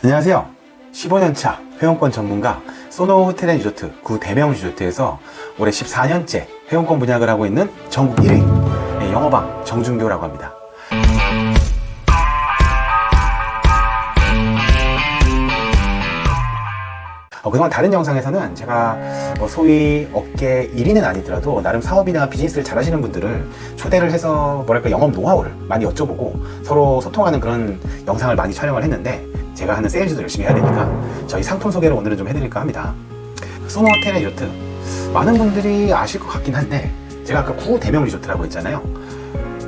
안녕하세요. 15년차 회원권 전문가 소노 호텔 앤 리조트 구 대명 리조트에서 올해 14년째 회원권 분양을 하고 있는 전국 1위 영어방 정준교라고 합니다. 그동안 다른 영상에서는 제가 소위 업계 1위는 아니더라도 나름 사업이나 비즈니스를 잘 하시는 분들을 초대를 해서 영업 노하우를 많이 여쭤보고 서로 소통하는 그런 영상을 많이 촬영을 했는데, 제가 하는 세일즈도 열심히 해야 되니까 저희 상품 소개를 오늘은 좀 해드릴까 합니다. 소노 호텔 앤 리조트, 많은 분들이 아실 것 같긴 한데, 제가 아까 구 대명 리조트라고 했잖아요.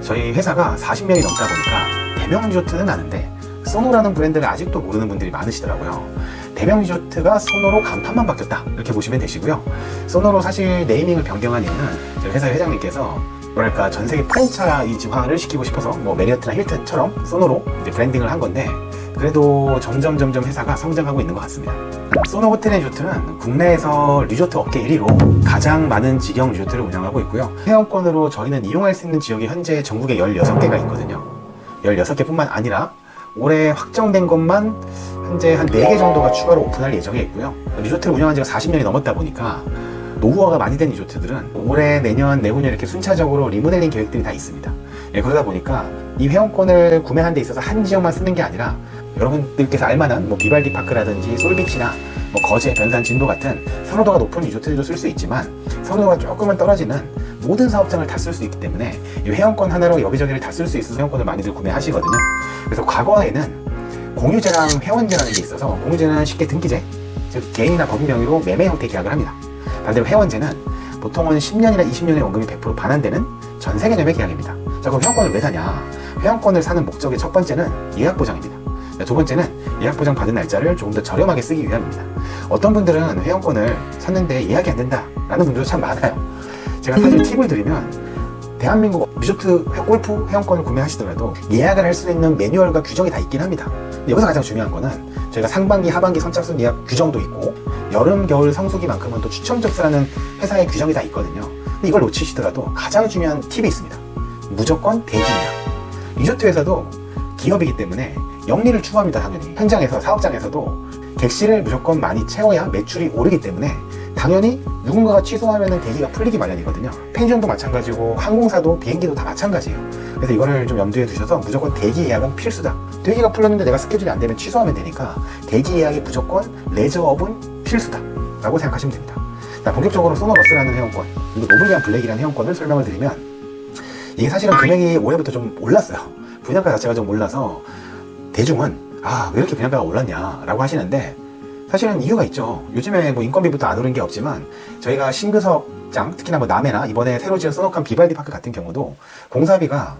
저희 회사가 40명이 넘다 보니까 대명 리조트는 아는데 소노라는 브랜드를 아직도 모르는 분들이 많으시더라고요. 대명 리조트가 소노로 간판만 바뀌었다, 이렇게 보시면 되시고요. 소노로 사실 네이밍을 변경한 이유는 저희 회사 회장님께서 전 세계 프랜차이즈화를 시키고 싶어서 메리어트나 힐튼처럼 소노로 이제 브랜딩을 한 건데, 그래도 점점 회사가 성장하고 있는 것 같습니다. 소노 호텔 앤 리조트는 국내에서 리조트 업계 1위로 가장 많은 지경 리조트를 운영하고 있고요. 회원권으로 저희는 이용할 수 있는 지역이 현재 전국에 16개가 있거든요. 16개뿐만 아니라 올해 확정된 것만 현재 한 4개 정도가 추가로 오픈할 예정에 있고요. 리조트를 운영한 지가 40년이 넘었다 보니까 노후화가 많이 된 리조트들은 올해, 내년, 내후년 이렇게 순차적으로 리모델링 계획들이 다 있습니다. 그러다 보니까 이 회원권을 구매하는 데 있어서 한 지역만 쓰는 게 아니라 여러분들께서 알만한 비발디 파크라든지 솔비치나 거제, 변산, 진도 같은 선호도가 높은 리조트들도 쓸 수 있지만, 선호도가 조금은 떨어지는 모든 사업장을 다 쓸 수 있기 때문에 이 회원권 하나로 여기저기를 다 쓸 수 있어서 회원권을 많이들 구매하시거든요. 그래서 과거에는 공유제랑 회원제라는 게 있어서, 공유제는 쉽게 등기제, 즉 개인이나 법인 명의로 매매 형태 계약을 합니다. 반대로 회원제는 보통은 10년이나 20년의 원금이 100% 반환되는 전세 개념의 계약입니다. 자, 그럼 회원권을 왜 사냐? 회원권을 사는 목적의 첫 번째는 예약 보장입니다. 두 번째는 예약 보장 받은 날짜를 조금 더 저렴하게 쓰기 위함입니다. 어떤 분들은 회원권을 샀는데 예약이 안 된다 라는 분들도 참 많아요. 제가 사실 팁을 드리면, 대한민국 리조트 골프 회원권을 구매하시더라도 예약을 할 수 있는 매뉴얼과 규정이 다 있긴 합니다. 근데 여기서 가장 중요한 거는 저희가 상반기, 하반기 선착순 예약 규정도 있고, 여름, 겨울 성수기만큼은 또 추첨 접수라는 회사의 규정이 다 있거든요. 근데 이걸 놓치시더라도 가장 중요한 팁이 있습니다. 무조건 대기 예약. 리조트 회사도 기업이기 때문에 영리를 추구합니다. 당연히 현장에서, 사업장에서도 객실을 무조건 많이 채워야 매출이 오르기 때문에 당연히 누군가가 취소하면 대기가 풀리기 마련이거든요. 펜션도 마찬가지고 항공사도 비행기도 다 마찬가지예요. 그래서 이거를 좀 염두에 두셔서 무조건 대기 예약은 필수다. 대기가 풀렸는데 내가 스케줄이 안 되면 취소하면 되니까 대기 예약이 무조건 레저업은 필수다 라고 생각하시면 됩니다. 자, 본격적으로 소노러스라는 회원권, 그리고 노블리안 블랙이라는 회원권을 설명을 드리면, 이게 사실은 금액이 올해부터 좀 올랐어요. 분양가 자체가 좀 올라서 대중은 왜 이렇게 분양가가 올랐냐 라고 하시는데, 사실은 이유가 있죠. 요즘에 인건비부터 안 오른 게 없지만, 저희가 신규사업장, 특히나 남해나 이번에 새로 지은 소노칸 비발디 파크 같은 경우도 공사비가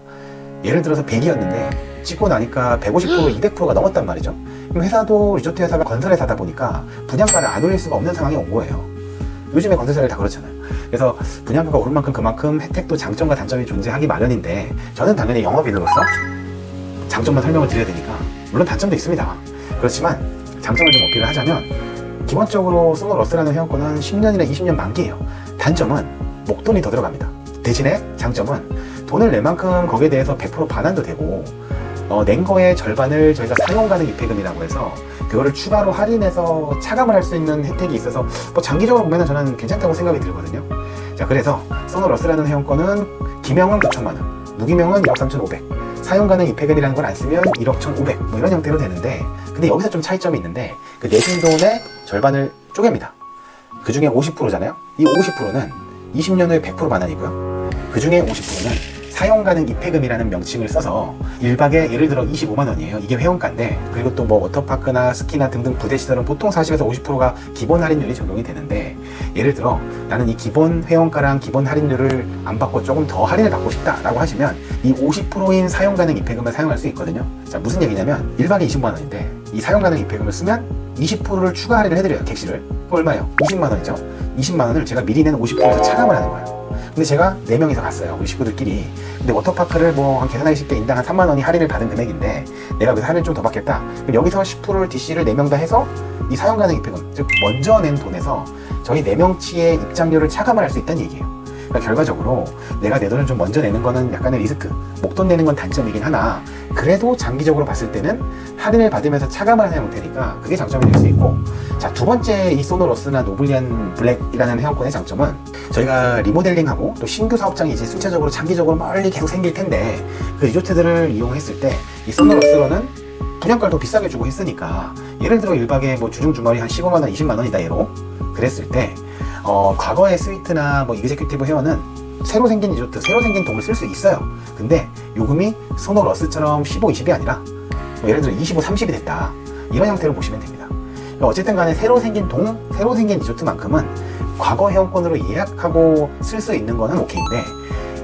예를 들어서 100이었는데 짓고 나니까 150%, 200%가 넘었단 말이죠. 그럼 회사도, 리조트 회사가 건설회사다 보니까 분양가를 안 올릴 수가 없는 상황이 온 거예요. 요즘에 건설사들 다 그렇잖아요. 그래서 분양가가 오른 만큼 그만큼 혜택도 장점과 단점이 존재하기 마련인데, 저는 당연히 영업인으로서 장점만 설명을 드려야 되니까, 물론 단점도 있습니다. 그렇지만 장점을 좀 어필을 하자면, 기본적으로 소노러스라는 회원권은 10년이나 20년 만기예요. 단점은 목돈이 더 들어갑니다. 대신에 장점은 돈을 낼 만큼 거기에 대해서 100% 반환도 되고, 낸 거의 절반을 저희가 사용 가능 입회금이라고 해서 그거를 추가로 할인해서 차감을 할 수 있는 혜택이 있어서 장기적으로 보면 저는 괜찮다고 생각이 들거든요. 자, 그래서 소노러스라는 회원권은 기명은 9천만 원, 무기명은 1억 3,500, 사용 가능 입회금이라는 걸 안 쓰면 1억 1,500 이런 형태로 되는데, 근데 여기서 좀 차이점이 있는데, 그 내신 돈의 절반을 쪼갭니다. 그 중에 50%잖아요. 이 50%는 20년 후에 100% 반환이고요. 그 중에 50%는 사용 가능 입회금이라는 명칭을 써서 1박에 예를 들어 25만 원이에요. 이게 회원가인데, 그리고 또 워터파크나 스키나 등등 부대시설은 보통 40에서 50%가 기본 할인율이 적용이 되는데, 예를 들어 나는 이 기본 회원가랑 기본 할인율을 안 받고 조금 더 할인을 받고 싶다라고 하시면 이 50%인 사용 가능 입회금을 사용할 수 있거든요. 자, 무슨 얘기냐면 1박에 20만 원인데 이 사용 가능 입회금을 쓰면 20%를 추가 할인을 해드려요. 객실을. 얼마예요? 20만 원이죠. 20만 원을 제가 미리 낸 50%에서 차감을 하는 거예요. 근데 제가 4명이서 갔어요. 우리 식구들끼리. 근데 워터파크를 한 계산하기 쉽게 인당 한 3만 원이 할인을 받은 금액인데, 내가 여기서 할인을 좀 더 받겠다. 그럼 여기서 10%를 DC를 4명 다 해서 이 사용 가능 입회금, 즉 먼저 낸 돈에서 저희 4명치의 입장료를 차감을 할 수 있다는 얘기예요. 그러니까 결과적으로 내가 내 돈을 좀 먼저 내는 거는 약간의 리스크, 목돈 내는 건 단점이긴 하나 그래도 장기적으로 봤을 때는 할인을 받으면서 차감을 하는 형태니까 그게 장점이 될 수 있고, 자, 두 번째 이 소노러스나 노블리안 블랙이라는 회원권의 장점은 저희가 리모델링하고 또 신규 사업장이 이제 순차적으로 장기적으로 멀리 계속 생길 텐데 그 리조트들을 이용했을 때 이 소노러스로는 분양가를 더 비싸게 주고 했으니까, 예를 들어 1박에 뭐 주중 주말이 한 15만원, 20만원이다 예로 그랬을 때 과거의 스위트나 뭐 이그제큐티브 회원은 새로 생긴 리조트, 새로 생긴 동을 쓸 수 있어요. 근데 요금이 소노러스처럼 15, 20이 아니라 뭐 예를 들어 25, 30이 됐다, 이런 형태로 보시면 됩니다. 그러니까 어쨌든 간에 새로 생긴 동, 새로 생긴 리조트만큼은 과거 회원권으로 예약하고 쓸 수 있는 거는 오케이인데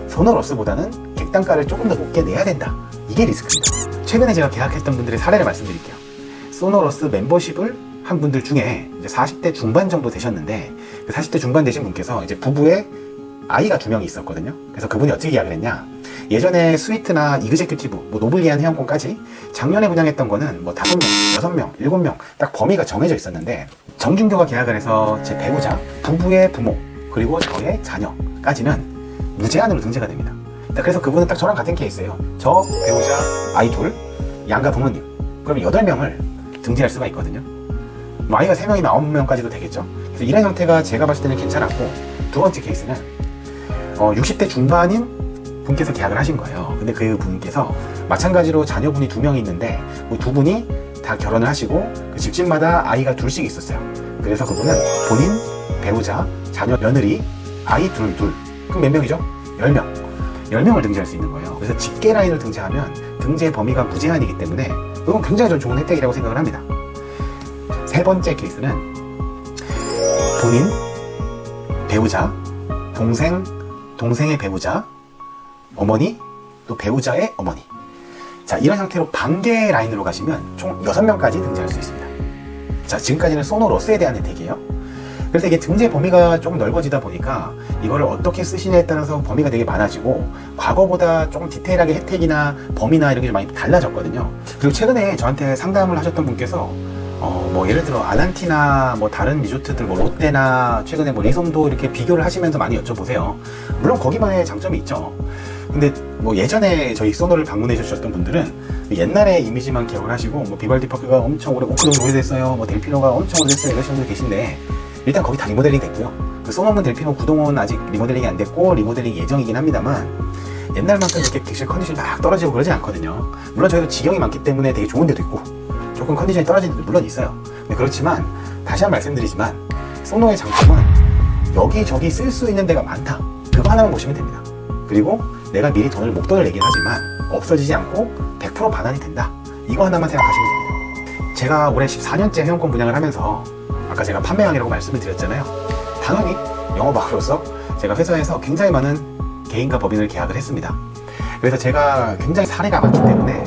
소노러스보다는 객단가를 조금 더 높게 내야 된다, 이게 리스크입니다. 최근에 제가 계약했던 분들의 사례를 말씀드릴게요. 소노러스 멤버십을 한 분들 중에 이제 40대 중반 정도 되셨는데 그 40대 중반 되신 분께서 이제 부부의 아이가 2명이 있었거든요. 그래서 그분이 어떻게 계약을 했냐, 예전에 스위트나 이그제큐티브, 뭐 노블리안 회원권까지 작년에 분양했던 거는 뭐 5명, 6명, 7명 딱 범위가 정해져 있었는데 정준교가 계약을 해서 제 배우자, 부부의 부모, 그리고 저의 자녀까지는 무제한으로 등재가 됩니다. 그래서 그분은 딱 저랑 같은 케이스예요. 저, 배우자, 아이 둘, 양가 부모님, 그러면 8명을 등재할 수가 있거든요. 뭐 아이가 3명이면 9명까지도 되겠죠. 그래서 이런 형태가 제가 봤을 때는 괜찮았고, 두 번째 케이스는 60대 중반인 분께서 계약을 하신 거예요. 근데 그 분께서 마찬가지로 자녀분이 2명이 있는데 그 두 분이 다 결혼을 하시고 그 집집마다 아이가 둘씩 있었어요. 그래서 그분은 본인, 배우자, 자녀, 며느리, 아이 둘, 그럼 몇 명이죠? 10명을 등재할 수 있는 거예요. 그래서 직계 라인을 등재하면 등재 범위가 무제한이기 때문에 이건 굉장히 좋은 혜택이라고 생각을 합니다. 세 번째 케이스는 본인, 배우자, 동생의 배우자, 어머니, 또 배우자의 어머니. 자, 이런 형태로 반개 라인으로 가시면 총 6명까지 등재할 수 있습니다. 자, 지금까지는 소노러스에 대한 혜택이에요. 그래서 이게 등재 범위가 조금 넓어지다 보니까 이거를 어떻게 쓰시냐에 따라서 범위가 되게 많아지고 과거보다 조금 디테일하게 혜택이나 범위나 이런 게 좀 많이 달라졌거든요. 그리고 최근에 저한테 상담을 하셨던 분께서 뭐 예를 들어 알란티나 뭐 다른 리조트들 뭐 롯데나 최근에 뭐 리솜도 이렇게 비교를 하시면서 많이 여쭤보세요. 물론 거기만의 장점이 있죠. 근데 뭐 예전에 저희 소노를 방문해 주셨던 분들은 옛날의 이미지만 기억을 하시고 뭐 비발디 파크가 엄청 오크도 오래됐어요, 뭐 델피노가 엄청 오래됐어요 이러시는 분들 계신데, 일단 거기 다 리모델링 됐고요. 그 소노문 델피노 구동은 아직 리모델링이 안 됐고 리모델링 예정이긴 합니다만 옛날만큼 이렇게 객실 컨디션이 막 떨어지고 그러지 않거든요. 물론 저희도 지경이 많기 때문에 되게 좋은 데도 있고 조금 컨디션이 떨어지는 데도 물론 있어요. 근데 그렇지만 다시 한번 말씀드리지만 소노의 장점은 여기저기 쓸 수 있는 데가 많다, 그거 하나만 보시면 됩니다. 그리고 내가 미리 목돈을 내긴 하지만 없어지지 않고 100% 반환이 된다, 이거 하나만 생각하시면 됩니다. 제가 올해 14년째 회원권 분양을 하면서 아까 제가 판매왕이라고 말씀을 드렸잖아요. 당연히 영업학으로서 제가 회사에서 굉장히 많은 개인과 법인을 계약을 했습니다. 그래서 제가 굉장히 사례가 많기 때문에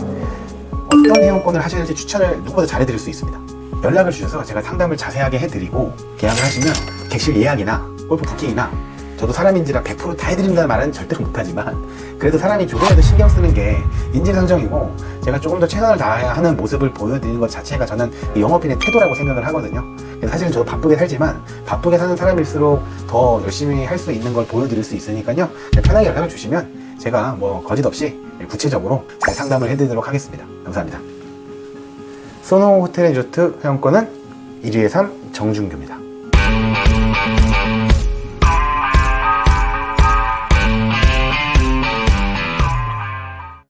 어떤 회원권을 하시는지 추천을 누구보다 잘해드릴 수 있습니다. 연락을 주셔서 제가 상담을 자세하게 해드리고 계약을 하시면 객실 예약이나 골프 부킹이나, 저도 사람인지라 100% 다 해드린다는 말은 절대로 못하지만 그래도 사람이 조금이라도 신경 쓰는 게 인지상정이고 제가 조금 더 최선을 다해야 하는 모습을 보여드리는 것 자체가 저는 영업인의 태도라고 생각을 하거든요. 그래서 사실은 저도 바쁘게 살지만 바쁘게 사는 사람일수록 더 열심히 할 수 있는 걸 보여드릴 수 있으니까요, 편하게 연락을 주시면 제가 뭐 거짓없이 구체적으로 잘 상담을 해드리도록 하겠습니다. 감사합니다. 소노 호텔 리조트 회원권은 1위의 3 정준규입니다.